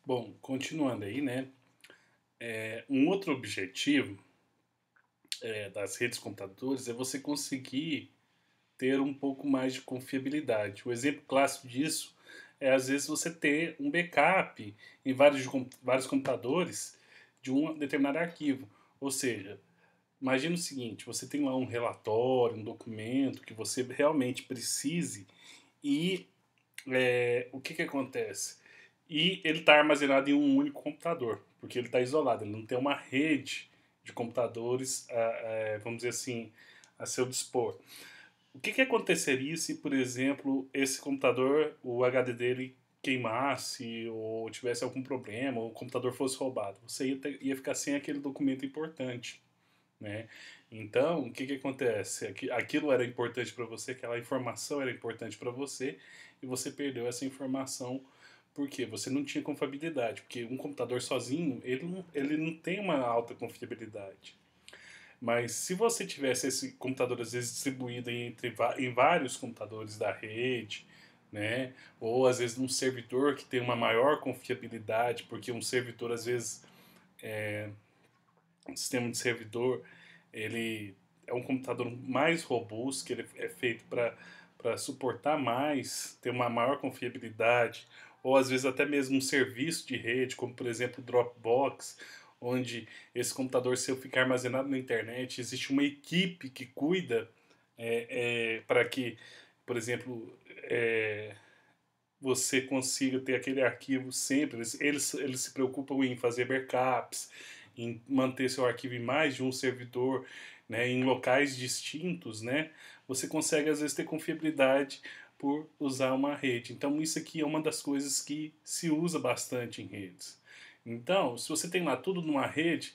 Bom, continuando aí, né? Um outro objetivo das redes computadores é você conseguir ter um pouco mais de confiabilidade. O exemplo clássico disso é, às vezes, você ter um backup em vários computadores de um determinado arquivo. Ou seja, imagina o seguinte: você tem lá um relatório, um documento que você realmente precise e o que, que acontece? E ele está armazenado em um único computador, porque ele está isolado, ele não tem uma rede de computadores, vamos dizer assim, a seu dispor. O que, que aconteceria se, por exemplo, esse computador, o HD dele queimasse ou tivesse algum problema, ou o computador fosse roubado? Você ia ficar sem aquele documento importante, né? Então, o que, que acontece? Aquilo era importante para você, aquela informação era importante para você, e você perdeu essa informação porque você não tinha confiabilidade. Porque um computador sozinho, ele não tem uma alta confiabilidade. Mas se você tivesse esse computador, às vezes, distribuído em vários computadores da rede, né? Ou às vezes num servidor que tem uma maior confiabilidade, porque um servidor, às vezes, um sistema de servidor, ele é um computador mais robusto, que ele é feito para suportar mais, ter uma maior confiabilidade, ou às vezes até mesmo um serviço de rede, como por exemplo o Dropbox, onde esse computador seu fica armazenado na internet, existe uma equipe que cuida para que, por exemplo, você consiga ter aquele arquivo sempre. Eles se preocupam em fazer backups, em manter seu arquivo em mais de um servidor, né, em locais distintos, né? Você consegue às vezes ter confiabilidade por usar uma rede. Então isso aqui é uma das coisas que se usa bastante em redes. Então, se você tem lá tudo numa rede,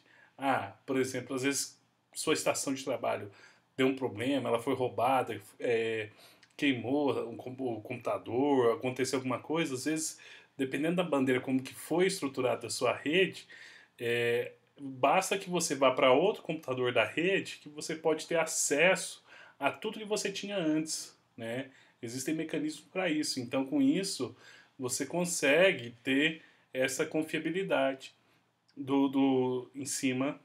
por exemplo, às vezes sua estação de trabalho deu um problema, ela foi roubada, queimou o computador, aconteceu alguma coisa, às vezes, dependendo da bandeira como que foi estruturada a sua rede, basta que você vá para outro computador da rede que você pode ter acesso a tudo que você tinha antes, né? Existem mecanismos para isso. Então, com isso, você consegue ter essa confiabilidade em cima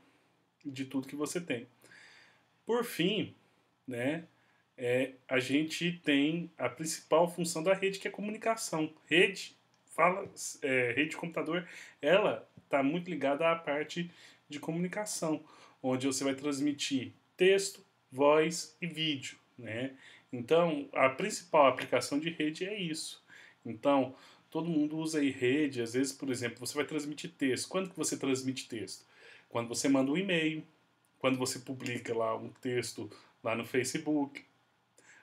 de tudo que você tem. Por fim, né, a gente tem a principal função da rede, que é a comunicação. Rede de computador, ela está muito ligada à parte de comunicação, onde você vai transmitir texto, voz e vídeo, né? Então, a principal aplicação de rede é isso. Então, todo mundo usa aí rede, às vezes, por exemplo, você vai transmitir texto. Quando que você transmite texto? Quando você manda um e-mail, quando você publica lá um texto lá no Facebook,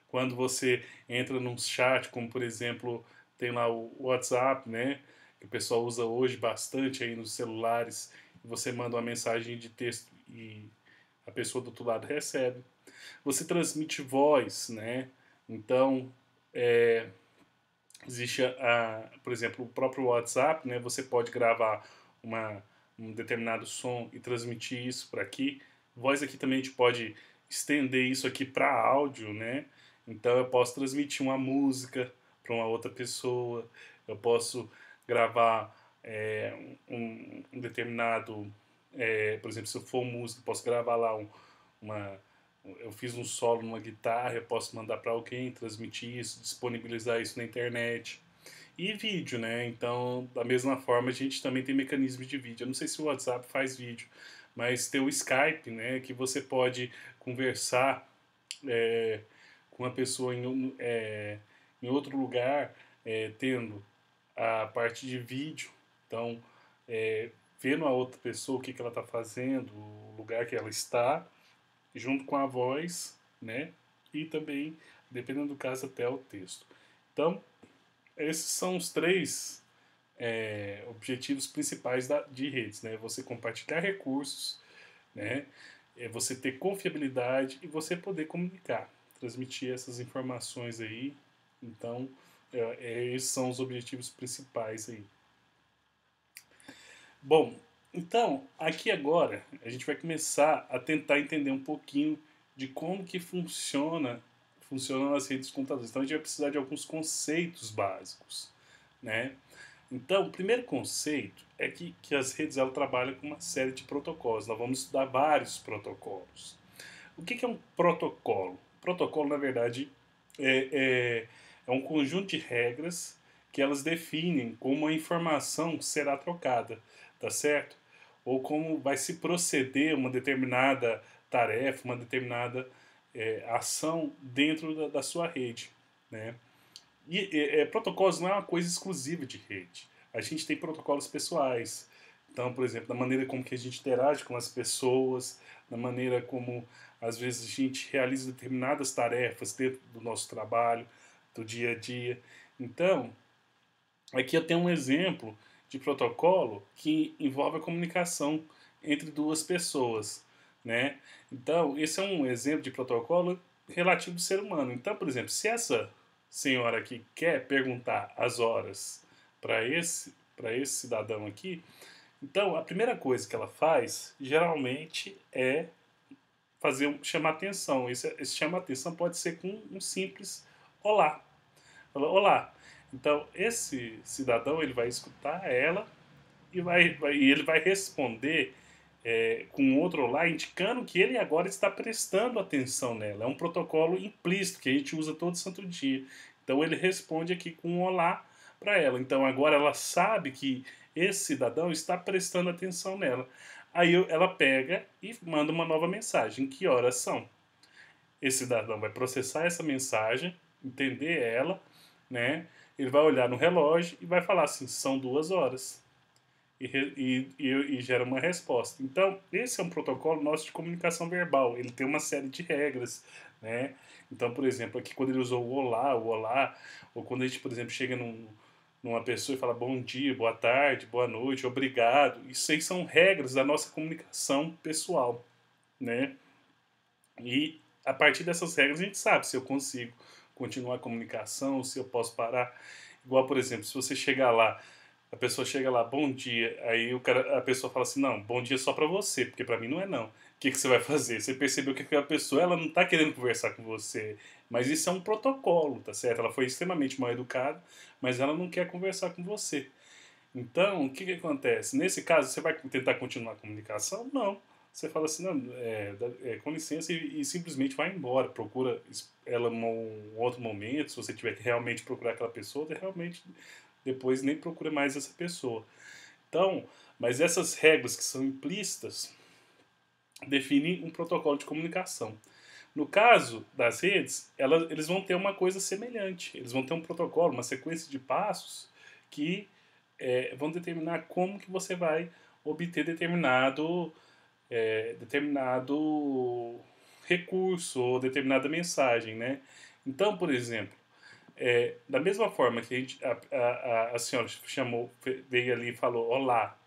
quando você entra num chat, como por exemplo, tem lá o WhatsApp, né? Que o pessoal usa hoje bastante aí nos celulares. Você manda uma mensagem de texto e a pessoa do outro lado recebe. Você transmite voz, né? Então, existe, por exemplo, o próprio WhatsApp, né? Você pode gravar um determinado som e transmitir isso para aqui. Voz aqui também a gente pode estender isso aqui para áudio, né? Então eu posso transmitir uma música para uma outra pessoa, eu posso gravar um determinado, por exemplo, se eu for músico, eu posso gravar lá uma, eu fiz um solo numa guitarra, eu posso mandar para alguém, transmitir isso, disponibilizar isso na internet. E vídeo, né? Então, da mesma forma, a gente também tem mecanismos de vídeo. Eu não sei se o WhatsApp faz vídeo, mas tem o Skype, né? Que você pode conversar é, com uma pessoa em outro lugar, tendo a parte de vídeo. Então, vendo a outra pessoa, o que, que ela está fazendo, o lugar que ela está, junto com a voz, né? E também, dependendo do caso, até o texto. Então, esses são os três objetivos principais de redes, né? Você compartilhar recursos, né? Você ter confiabilidade e você poder comunicar, transmitir essas informações aí. Então, esses são os objetivos principais aí. Bom, então, aqui agora a gente vai começar a tentar entender um pouquinho de como que funcionam as redes de computadores. Então a gente vai precisar de alguns conceitos básicos, né? Então, o primeiro conceito é que as redes elas trabalham com uma série de protocolos. Nós vamos estudar vários protocolos. O que é um protocolo? Protocolo, na verdade, é um conjunto de regras que elas definem como a informação será trocada, tá certo? Ou como vai se proceder uma determinada tarefa, uma determinada ação dentro da sua rede, né? E protocolos não é uma coisa exclusiva de rede. A gente tem protocolos pessoais. Então, por exemplo, da maneira como que a gente interage com as pessoas, da maneira como às vezes a gente realiza determinadas tarefas dentro do nosso trabalho, do dia a dia. Então, aqui eu tenho um exemplo de protocolo que envolve a comunicação entre duas pessoas, né? Então, esse é um exemplo de protocolo relativo ao ser humano. Então, por exemplo, se essa senhora aqui quer perguntar as horas para esse cidadão aqui, então a primeira coisa que ela faz geralmente é chamar atenção. Esse chamar atenção pode ser com um simples olá. Fala, olá. Então esse cidadão ele vai escutar ela e ele vai responder com outro olá, indicando que ele agora está prestando atenção nela. É um protocolo implícito que a gente usa todo santo dia. Então ele responde aqui com um olá para ela. Então agora ela sabe que esse cidadão está prestando atenção nela. Aí ela pega e manda uma nova mensagem. Que horas são? Esse cidadão vai processar essa mensagem, entender ela, né? Ele vai olhar no relógio e vai falar assim: são 2 horas. E gera uma resposta. Então, esse é um protocolo nosso de comunicação verbal. Ele tem uma série de regras, né? Então, por exemplo, aqui quando ele usou o olá, ou quando a gente, por exemplo, chega numa pessoa e fala bom dia, boa tarde, boa noite, obrigado, isso aí são regras da nossa comunicação pessoal, né? E a partir dessas regras a gente sabe se eu consigo continuar a comunicação, se eu posso parar. Igual, por exemplo, se você chegar lá, a pessoa chega lá, bom dia, aí a pessoa fala assim, não, bom dia só pra você, porque pra mim não é não. O que você vai fazer? Você percebeu que aquela pessoa ela não tá querendo conversar com você, mas isso é um protocolo, tá certo? Ela foi extremamente mal educada, mas ela não quer conversar com você. Então, o que acontece? Nesse caso, você vai tentar continuar a comunicação? Não. Você fala assim, não, com licença, e simplesmente vai embora. Procura ela em um outro momento, se você tiver que realmente procurar aquela pessoa, realmente depois nem procura mais essa pessoa. Então, mas essas regras que são implícitas definem um protocolo de comunicação. No caso das redes, eles vão ter uma coisa semelhante. Eles vão ter um protocolo, uma sequência de passos que vão determinar como que você vai obter determinado recurso ou determinada mensagem, né? Então, por exemplo, da mesma forma que a senhora veio ali e falou olá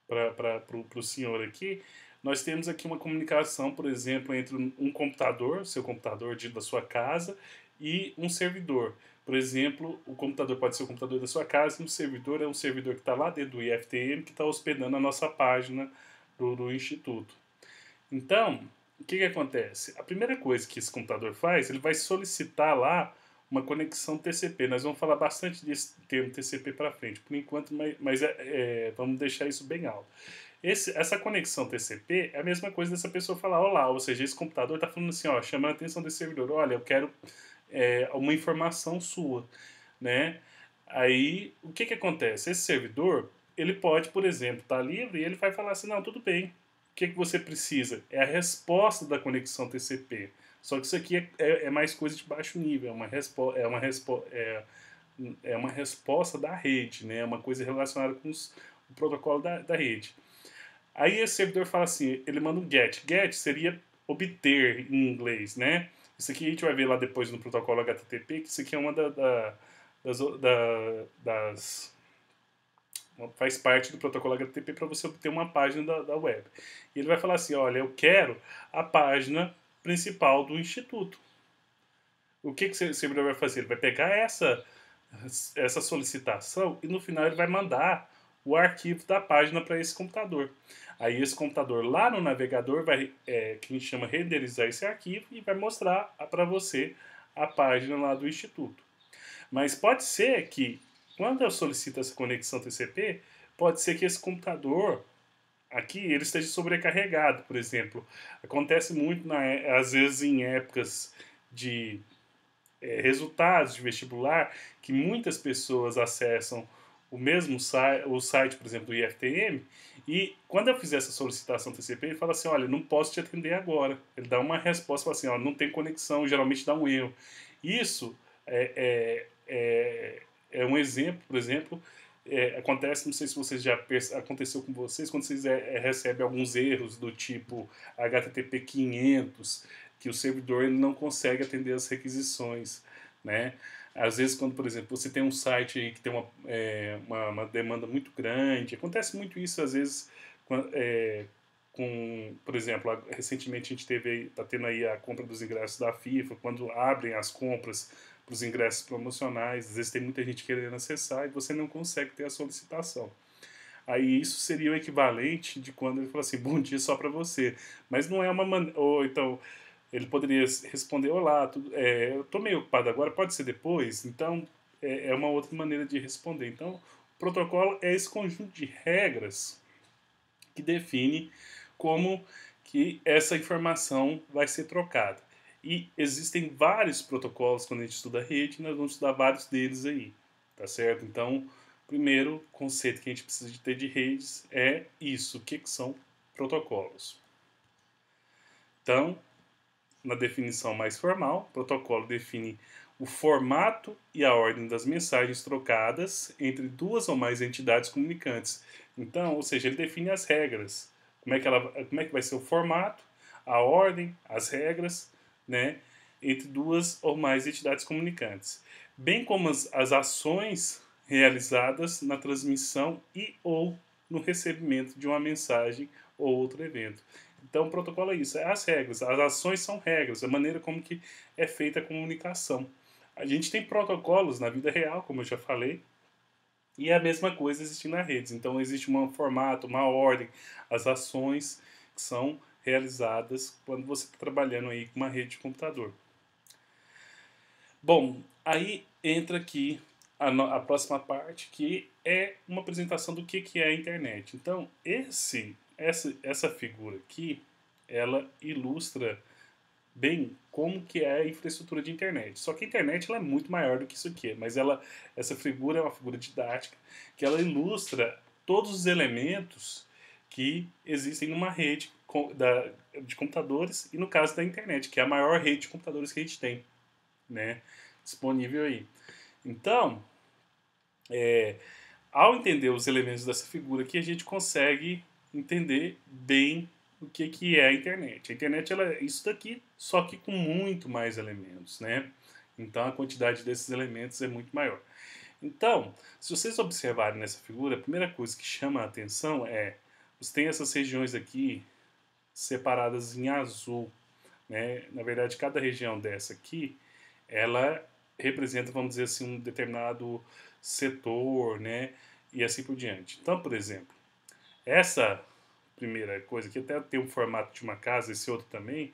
para o senhor aqui, nós temos aqui uma comunicação, por exemplo, entre um computador, seu computador da sua casa, e um servidor. Por exemplo, o computador pode ser o computador da sua casa e um servidor é um servidor que está lá dentro do IFTM que está hospedando a nossa página do Instituto. Então, o que acontece? A primeira coisa que esse computador faz, ele vai solicitar lá uma conexão TCP. Nós vamos falar bastante desse termo TCP para frente, por enquanto, mas vamos deixar isso bem alto. Essa conexão TCP é a mesma coisa dessa pessoa falar olá, ou seja, esse computador está falando assim, ó, chamando a atenção desse servidor, olha, eu quero uma informação sua, né? Aí, o que acontece? Esse servidor, ele pode, por exemplo, estar livre e ele vai falar assim, não, tudo bem, o que você precisa? É a resposta da conexão TCP. Só que isso aqui é mais coisa de baixo nível, é uma resposta da rede, né? É uma coisa relacionada com o protocolo da rede. Aí esse servidor fala assim, ele manda um get. Get seria obter em inglês, né? Isso aqui a gente vai ver lá depois no protocolo HTTP, que isso aqui é uma das faz parte do protocolo HTTP para você obter uma página da web. E ele vai falar assim, olha, eu quero a página principal do instituto. O que o servidor vai fazer? Ele vai pegar essa solicitação e no final ele vai mandar o arquivo da página para esse computador. Aí esse computador lá no navegador vai, que a gente chama renderizar esse arquivo e vai mostrar para você a página lá do instituto. Mas pode ser que quando eu solicito essa conexão TCP, pode ser que esse computador aqui ele esteja sobrecarregado, por exemplo. Acontece muito, às vezes, em épocas de resultados de vestibular, que muitas pessoas acessam o mesmo o site, por exemplo, do IFTM, e quando eu fizer essa solicitação TCP, ele fala assim, olha, não posso te atender agora. Ele dá uma resposta, fala assim, ó, não tem conexão, geralmente dá um erro. Isso é um exemplo, por exemplo, acontece, não sei se vocês já aconteceu com vocês, quando vocês recebem alguns erros do tipo HTTP 500, que o servidor ele não consegue atender as requisições, né? Às vezes, quando, por exemplo, você tem um site aí que tem uma demanda muito grande, acontece muito isso, às vezes, por exemplo, recentemente a gente está tendo aí a compra dos ingressos da FIFA, quando abrem as compras para os ingressos promocionais, às vezes tem muita gente querendo acessar e você não consegue ter a solicitação. Aí isso seria o equivalente de quando ele fala assim, bom dia só para você. Mas não é uma maneira... Ou então, ele poderia responder, olá, eu estou meio ocupado agora, pode ser depois? Então, é uma outra maneira de responder. Então, o protocolo é esse conjunto de regras que define como que essa informação vai ser trocada. E existem vários protocolos quando a gente estuda rede, nós vamos estudar vários deles aí, tá certo? Então, primeiro conceito que a gente precisa de ter de redes é isso, o que são protocolos. Então, na definição mais formal, o protocolo define o formato e a ordem das mensagens trocadas entre duas ou mais entidades comunicantes. Então, ou seja, ele define as regras. Como é que vai ser o formato, a ordem, as regras, né, entre duas ou mais entidades comunicantes. Bem como as ações realizadas na transmissão e ou no recebimento de uma mensagem ou outro evento. Então, o protocolo é isso, é as regras. As ações são regras, a maneira como que é feita a comunicação. A gente tem protocolos na vida real, como eu já falei, e a mesma coisa existe nas redes. Então, existe um formato, uma ordem, as ações que são realizadas quando você está trabalhando aí com uma rede de computador. Bom, aí entra aqui a próxima parte, que é uma apresentação do que é a internet. Então, essa figura aqui, ela ilustra bem como que é a infraestrutura de internet. Só que a internet ela é muito maior do que isso aqui, mas essa figura é uma figura didática que ela ilustra todos os elementos que existem numa rede de computadores e no caso da internet, que é a maior rede de computadores que a gente tem, né, disponível aí. Então, ao entender os elementos dessa figura aqui, a gente consegue entender bem o que é a internet. A internet ela é isso daqui, só que com muito mais elementos, né? Então a quantidade desses elementos é muito maior. Então, se vocês observarem nessa figura, a primeira coisa que chama a atenção é você tem essas regiões aqui separadas em azul, né? Na verdade, cada região dessa aqui, ela representa, vamos dizer assim, um determinado setor, né? E assim por diante. Então, por exemplo, essa primeira coisa, que até tem um formato de uma casa, esse outro também,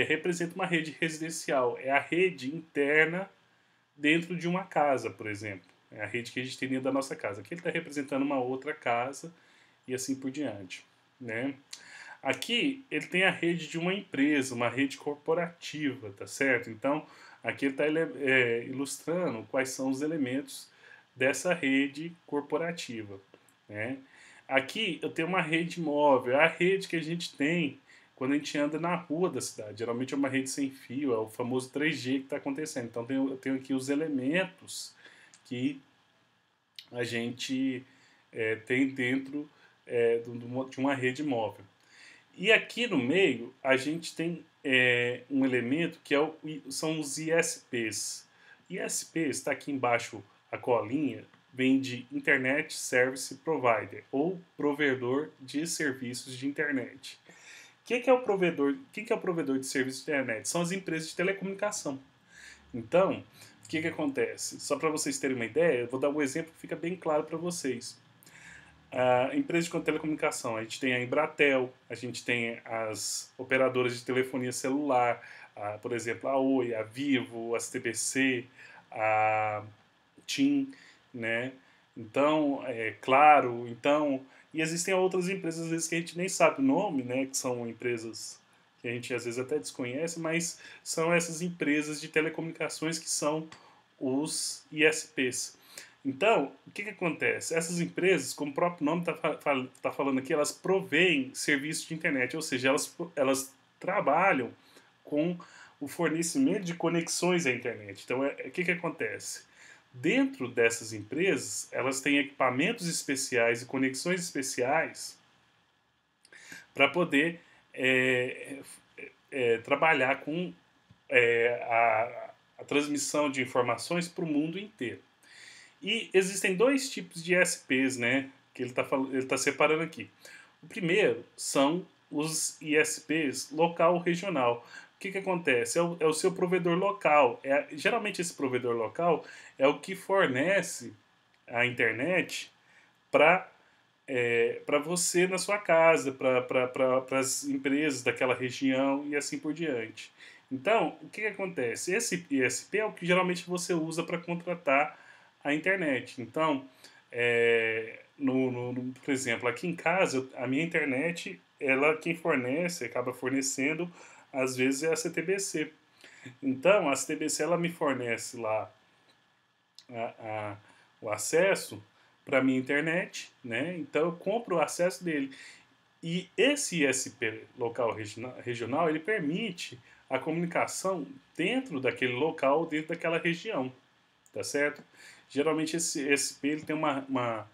representa uma rede residencial. É a rede interna dentro de uma casa, por exemplo. É a rede que a gente tem dentro da nossa casa. Aqui ele está representando uma outra casa e assim por diante, né? Aqui ele tem a rede de uma empresa, uma rede corporativa, tá certo? Então, aqui ele está ilustrando quais são os elementos dessa rede corporativa, né? Aqui eu tenho uma rede móvel, é a rede que a gente tem quando a gente anda na rua da cidade. Geralmente é uma rede sem fio, é o famoso 3G que está acontecendo. Então eu tenho aqui os elementos que a gente tem dentro de uma rede móvel. E aqui no meio a gente tem um elemento que são os ISPs. ISP está aqui embaixo a colinha, vem de Internet Service Provider, ou provedor de serviços de internet. Que é o provedor? O que é o provedor de serviços de internet? São as empresas de telecomunicação. Então, o que acontece? Só para vocês terem uma ideia, eu vou dar um exemplo que fica bem claro para vocês. A empresa de telecomunicação, a gente tem a Embratel, a gente tem as operadoras de telefonia celular, por exemplo, a Oi, a Vivo, a STBC, a TIM. né? Então, é claro, então, e existem outras empresas às vezes que a gente nem sabe o nome, né? Que são empresas que a gente às vezes até desconhece, mas são essas empresas de telecomunicações que são os ISPs. Então, o que acontece? Essas empresas, como o próprio nome está falando aqui, elas provêm serviços de internet, ou seja, elas trabalham com o fornecimento de conexões à internet. Então, o que acontece? Dentro dessas empresas, elas têm equipamentos especiais e conexões especiais para poder é, trabalhar com a transmissão de informações para o mundo inteiro. E existem dois tipos de ISPs, né? Que ele tá separando aqui. O primeiro são os ISPs local regional. O que acontece? É o seu provedor local. Geralmente esse provedor local é o que fornece a internet para para você na sua casa, para as empresas daquela região e assim por diante. Então, o que acontece? Esse ISP é o que geralmente você usa para contratar a internet. Então, por exemplo, aqui em casa, a minha internet, ela quem fornece, acaba fornecendo, às vezes é a CTBC. Então, a CTBC ela me fornece lá a, o acesso para minha internet, né? Então eu compro o acesso dele. E esse ISP local regional, ele permite a comunicação dentro daquele local, dentro daquela região, tá certo? Geralmente esse ISP ele tem uma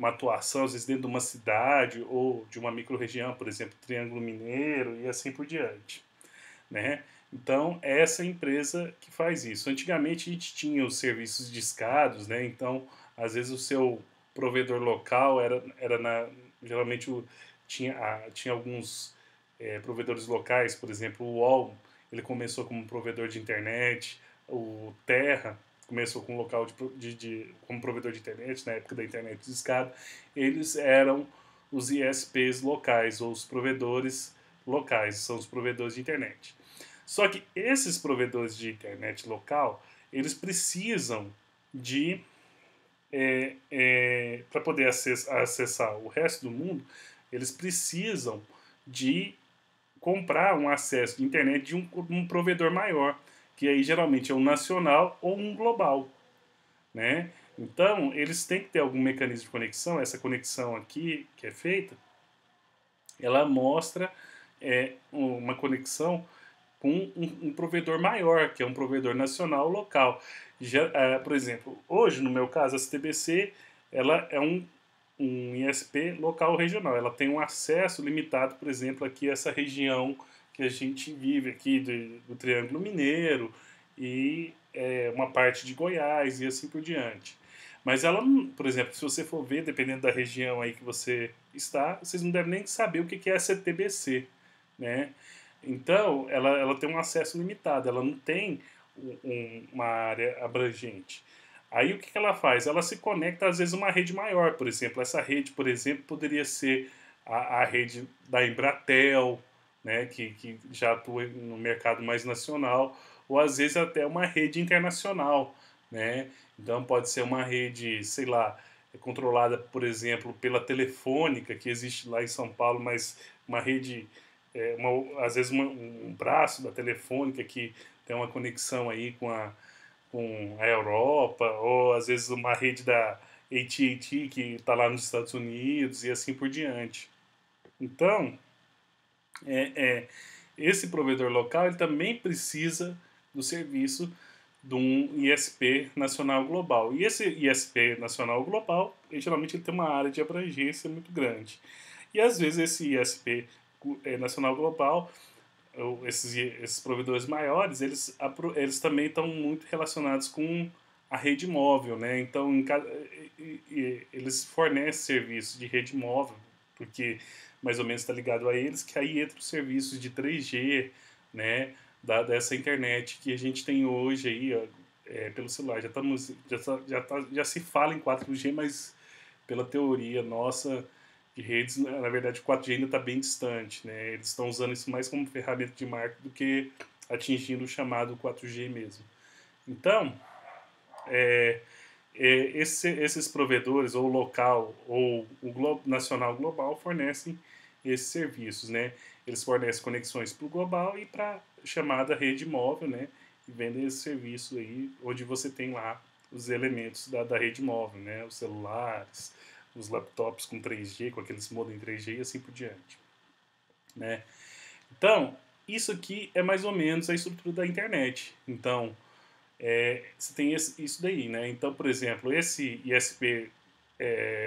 atuação, às vezes dentro de uma cidade ou de uma microrregião, por exemplo, Triângulo Mineiro e assim por diante, né? Então, é essa empresa que faz isso. Antigamente a gente tinha os serviços discados, né? Então, às vezes o seu provedor local geralmente tinha alguns provedores locais, por exemplo, o UOL, ele começou como provedor de internet, o Terra começou com local como provedor de internet, na época da internet discada, eles eram os ISPs locais, ou os provedores locais, são os provedores de internet. Só que esses provedores de internet local, eles precisam de, para poder acessar o resto do mundo, eles precisam de comprar um acesso de internet de um provedor maior, que aí geralmente é um nacional ou um global, né? Então, eles têm que ter algum mecanismo de conexão. Essa conexão aqui que é feita, ela mostra uma conexão com um provedor maior, que é um provedor nacional local. Por exemplo, hoje, no meu caso, a CTBC ela é um ISP local regional. Ela tem um acesso limitado, por exemplo, aqui a essa região que a gente vive aqui do Triângulo Mineiro e uma parte de Goiás e assim por diante. Mas ela, por exemplo, se você for ver, dependendo da região aí que você está, vocês não devem nem saber o que é a CTBC, né? Então, ela tem um acesso limitado, ela não tem uma área abrangente. Aí o que ela faz? Ela se conecta às vezes a uma rede maior, por exemplo. Essa rede, por exemplo, poderia ser a rede da Embratel, né, que já atua no mercado mais nacional, ou às vezes até uma rede internacional, né? Então pode ser uma rede, sei lá, controlada, por exemplo, pela Telefônica, que existe lá em São Paulo, mas uma rede às vezes um braço da Telefônica que tem uma conexão aí com a Europa, ou às vezes uma rede da AT&T que está lá nos Estados Unidos e assim por diante. Então, é, é, esse provedor local ele também precisa do serviço de um ISP nacional global. E esse ISP nacional global, geralmente ele tem uma área de abrangência muito grande. E às vezes esse ISP nacional global, esses provedores maiores, eles também estão muito relacionados com a rede móvel, né? Então, eles fornecem serviços de rede móvel, porque mais ou menos está ligado a eles, que aí entra os serviços de 3G, né? Dessa internet que a gente tem hoje aí, ó, pelo celular. Já se fala em 4G, mas pela teoria nossa de redes, na verdade o 4G ainda está bem distante, né? Eles estão usando isso mais como ferramenta de marketing do que atingindo o chamado 4G mesmo. Então, esses provedores, ou local, ou o nacional global, fornecem esses serviços, né? Eles fornecem conexões para o global e para chamada rede móvel, né? E vendem esse serviço aí, onde você tem lá os elementos da rede móvel, né? Os celulares, os laptops com 3G, com aqueles modem 3G e assim por diante, né? Então, isso aqui é mais ou menos a estrutura da internet. Então, você tem isso daí, né? Então, por exemplo, esse ISP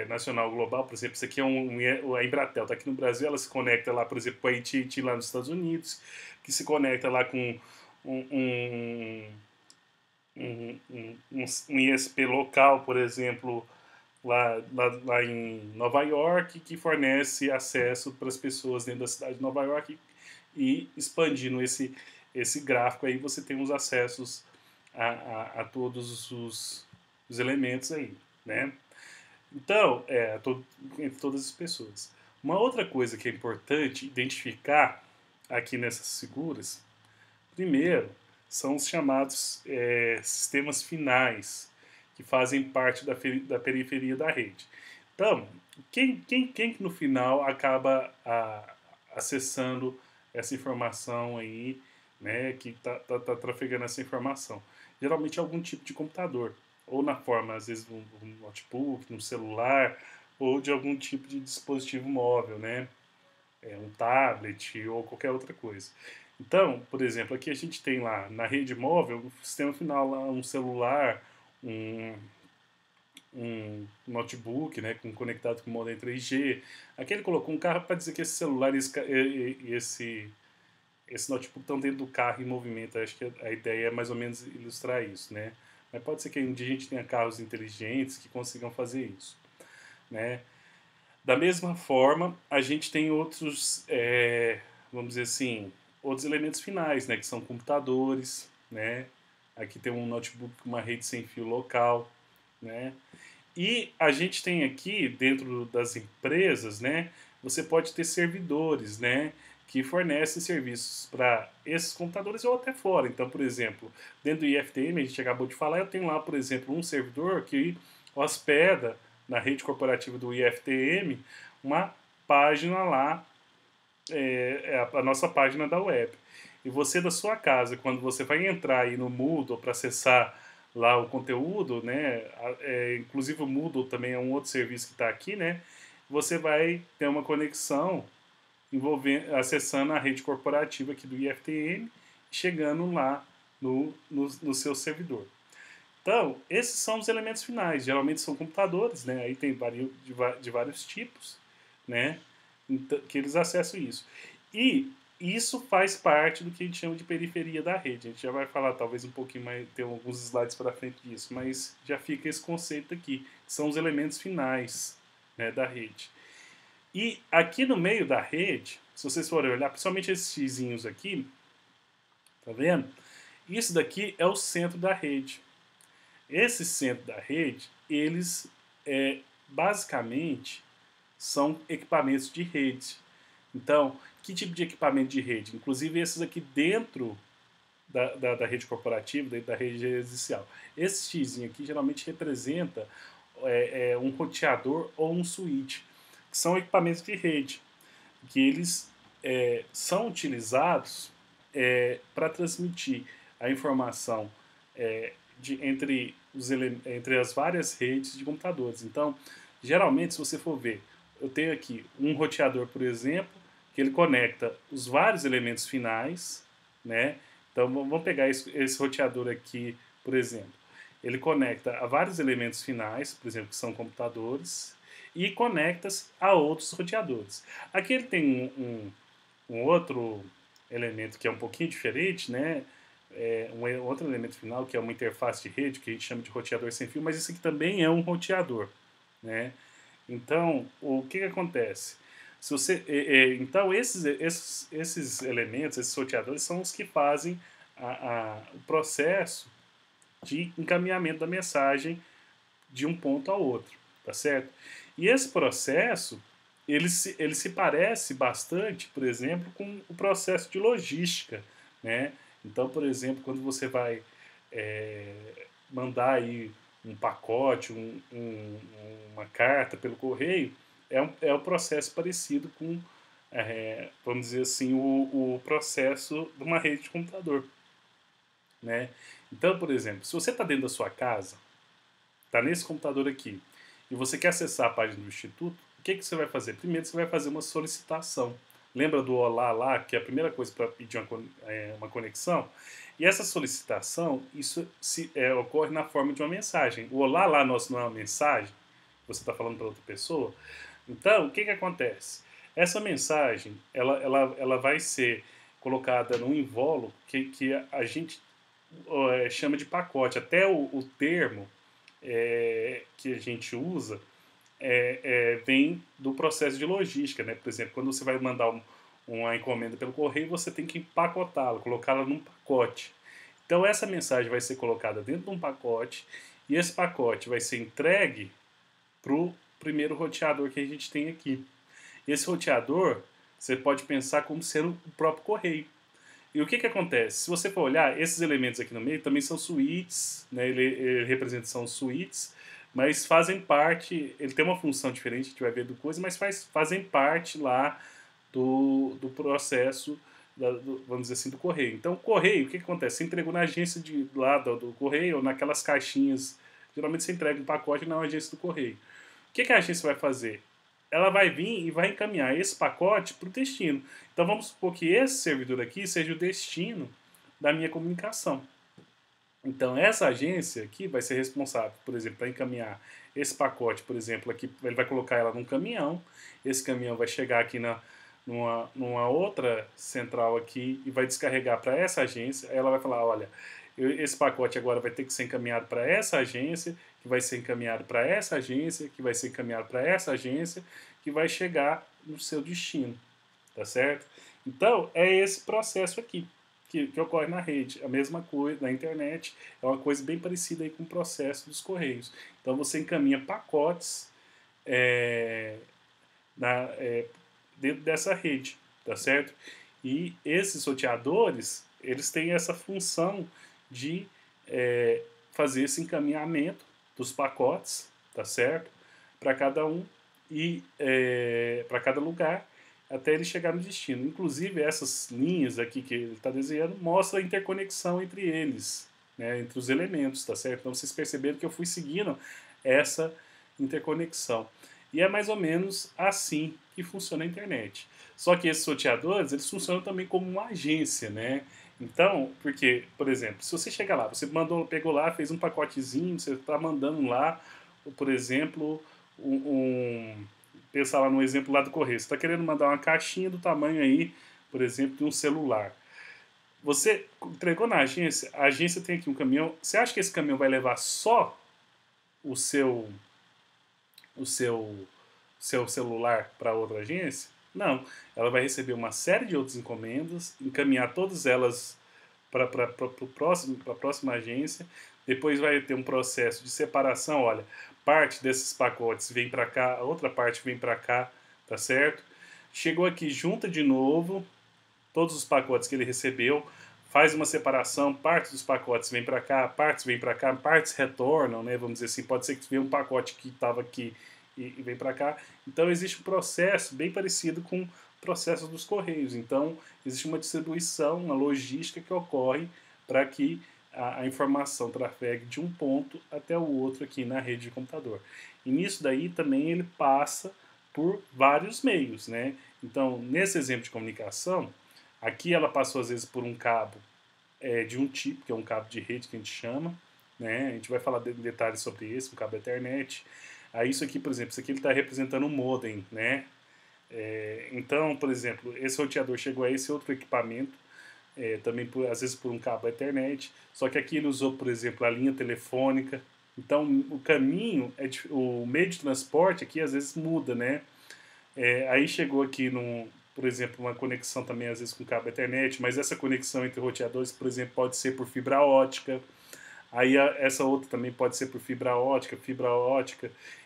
nacional global, por exemplo, isso aqui é a Embratel, está aqui no Brasil, ela se conecta lá, por exemplo, com a AT&T lá nos Estados Unidos, que se conecta lá com um, um, um ISP local, por exemplo, lá em Nova York, que fornece acesso para as pessoas dentro da cidade de Nova York e expandindo esse gráfico aí, você tem os acessos a todos os elementos aí, né? Então, entre todas as pessoas. Uma outra coisa que é importante identificar aqui nessas figuras, primeiro, são os chamados sistemas finais, que fazem parte da periferia da rede. Então, quem no final acaba acessando essa informação aí, né, que tá trafegando essa informação? Geralmente é algum tipo de computador, ou na forma, às vezes, um notebook, um celular, ou de algum tipo de dispositivo móvel, né? Um tablet ou qualquer outra coisa. Então, por exemplo, aqui a gente tem lá na rede móvel, o sistema final lá, um celular, um, um notebook, né, conectado com modem 3G. Aqui ele colocou um carro para dizer que esse celular e esse notebook estão dentro do carro em movimento. Acho que a ideia é mais ou menos ilustrar isso, né? Mas pode ser que um dia a gente tenha carros inteligentes que consigam fazer isso, né? Da mesma forma, a gente tem outros, vamos dizer assim, outros elementos finais, né, que são computadores, né? Aqui tem um notebook com uma rede sem fio local, né? E a gente tem aqui, dentro das empresas, né, você pode ter servidores, né, que fornecem serviços para esses computadores ou até fora. Então, por exemplo, dentro do IFTM, a gente acabou de falar, eu tenho lá, por exemplo, um servidor que hospeda na rede corporativa do IFTM uma página lá, a nossa página da web. E você da sua casa, quando você vai entrar aí no Moodle para acessar lá o conteúdo, né? Inclusive o Moodle também é um outro serviço que está aqui, né? Você vai ter uma conexão acessando a rede corporativa aqui do IFTM, chegando lá no seu servidor. Então, esses são os elementos finais. Geralmente são computadores, né? Aí tem de vários tipos, né? Então, que eles acessam isso. E isso faz parte do que a gente chama de periferia da rede. A gente já vai falar talvez um pouquinho mais, ter alguns slides para frente disso, mas já fica esse conceito aqui, que são os elementos finais, né, da rede. E aqui no meio da rede, se vocês forem olhar, principalmente esses xizinhos aqui, tá vendo? Isso daqui é o centro da rede. Esse centro da rede, eles basicamente são equipamentos de rede. Então, que tipo de equipamento de rede? Inclusive esses aqui dentro da rede corporativa, dentro da rede residencial. Esse X aqui geralmente representa um roteador ou um switch, que são equipamentos de rede, que eles são utilizados para transmitir a informação entre as várias redes de computadores. Então, geralmente, se você for ver, eu tenho aqui um roteador, por exemplo, que ele conecta os vários elementos finais, né? Então, vamos pegar esse roteador aqui, por exemplo. Ele conecta a vários elementos finais, por exemplo, que são computadores, e conecta-se a outros roteadores. Aqui ele tem um outro elemento que é um pouquinho diferente, né? Um outro elemento final, que é uma interface de rede, que a gente chama de roteador sem fio, mas isso aqui também é um roteador, né? Então, o que acontece? Se você, então, esses elementos, esses roteadores, são os que fazem o processo de encaminhamento da mensagem de um ponto ao outro, tá certo? E esse processo, ele se parece bastante, por exemplo, com o processo de logística, né? Então, por exemplo, quando você vai mandar aí um pacote, uma carta pelo correio, é um processo parecido com, vamos dizer assim, o processo de uma rede de computador, né? Então, por exemplo, se você está dentro da sua casa, está nesse computador aqui, e você quer acessar a página do Instituto, o que você vai fazer? Primeiro você vai fazer uma solicitação. Lembra do Olá lá, que é a primeira coisa para pedir uma conexão? E essa solicitação, ocorre na forma de uma mensagem. O Olá lá nosso não é uma mensagem, você está falando para outra pessoa. Então, o que acontece? Essa mensagem, ela vai ser colocada num invólucro que a gente chama de pacote. Até o termo que a gente usa vem do processo de logística, né? Por exemplo, quando você vai mandar uma encomenda pelo correio, você tem que empacotá-la, colocá-la num pacote. Então essa mensagem vai ser colocada dentro de um pacote e esse pacote vai ser entregue para o primeiro roteador que a gente tem aqui. Esse roteador você pode pensar como sendo o próprio correio. E o que acontece? Se você for olhar, esses elementos aqui no meio também são suítes, né? Ele representa são suítes, mas fazem parte, ele tem uma função diferente, a gente vai ver do coisa, mas fazem parte lá do processo, vamos dizer assim, do correio. Então, o correio, o que acontece? Você entregou na agência lá do correio, ou naquelas caixinhas, geralmente você entrega um pacote na agência do correio. O que a agência vai fazer? Ela vai vir e vai encaminhar esse pacote para o destino. Então vamos supor que esse servidor aqui seja o destino da minha comunicação. Então essa agência aqui vai ser responsável, por exemplo, para encaminhar esse pacote, por exemplo, aqui ele vai colocar ela num caminhão. Esse caminhão vai chegar aqui numa outra central aqui e vai descarregar para essa agência. Aí ela vai falar, olha, esse pacote agora vai ter que ser encaminhado para essa agência, que vai ser encaminhado para essa agência, que vai ser encaminhado para essa agência, que vai chegar no seu destino, tá certo? Então, é esse processo aqui que ocorre na rede. A mesma coisa na internet, é uma coisa bem parecida aí com o processo dos correios. Então, você encaminha pacotes dentro dessa rede, tá certo? E esses roteadores, eles têm essa função de fazer esse encaminhamento dos pacotes, tá certo? Para cada um e para cada lugar até ele chegar no destino. Inclusive essas linhas aqui que ele está desenhando mostra a interconexão entre eles, né, entre os elementos, tá certo? Então vocês perceberam que eu fui seguindo essa interconexão. E é mais ou menos assim que funciona a internet. Só que esses roteadores, eles funcionam também como uma agência, né? Então, porque, por exemplo, se você chegar lá, você pegou lá, fez um pacotezinho, você está mandando lá, por exemplo, pensar lá no exemplo lá do correio, você está querendo mandar uma caixinha do tamanho aí, por exemplo, de um celular. Você entregou na agência, a agência tem aqui um caminhão, você acha que esse caminhão vai levar só o seu celular para outra agência? Não, ela vai receber uma série de outras encomendas, encaminhar todas elas para a próxima agência, depois vai ter um processo de separação, olha, parte desses pacotes vem para cá, a outra parte vem para cá, tá certo? Chegou aqui, junta de novo todos os pacotes que ele recebeu, faz uma separação, parte dos pacotes vem para cá, partes retornam, né? Vamos dizer assim, pode ser que venha um pacote que estava aqui e vem para cá. Então existe um processo bem parecido com o processo dos correios. Então existe uma distribuição, uma logística que ocorre para que a informação trafegue de um ponto até o outro aqui na rede de computador. E nisso daí também ele passa por vários meios, né? Então nesse exemplo de comunicação, aqui ela passou às vezes por um cabo de um tipo, que é um cabo de rede que a gente chama, né? A gente vai falar de detalhes sobre esse, um cabo Ethernet. Aí isso aqui, por exemplo, isso aqui ele está representando um modem, né? Então, por exemplo, esse roteador chegou a esse outro equipamento, também às vezes por um cabo Ethernet, só que aqui ele usou, por exemplo, a linha telefônica. Então, o caminho, o meio de transporte aqui às vezes muda, né? Aí chegou aqui por exemplo, uma conexão também às vezes com cabo Ethernet, mas essa conexão entre roteadores, por exemplo, pode ser por fibra ótica. Aí essa outra também pode ser por fibra ótica,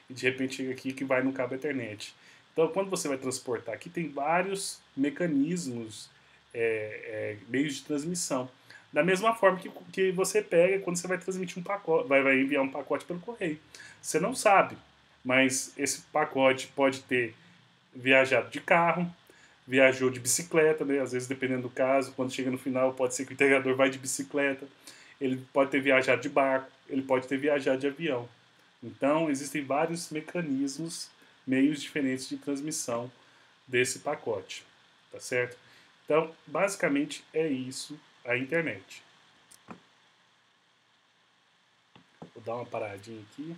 e de repente chega aqui que vai no cabo Ethernet. Então, quando você vai transportar, aqui tem vários mecanismos, meios de transmissão. Da mesma forma que você pega quando você vai transmitir um pacote, vai enviar um pacote pelo correio. Você não sabe, mas esse pacote pode ter viajado de carro, viajou de bicicleta, né? Às vezes, dependendo do caso, quando chega no final, pode ser que o entregador vai de bicicleta, ele pode ter viajado de barco, ele pode ter viajado de avião. Então, existem vários mecanismos, meios diferentes de transmissão desse pacote, tá certo? Então, basicamente é isso a internet. Vou dar uma paradinha aqui.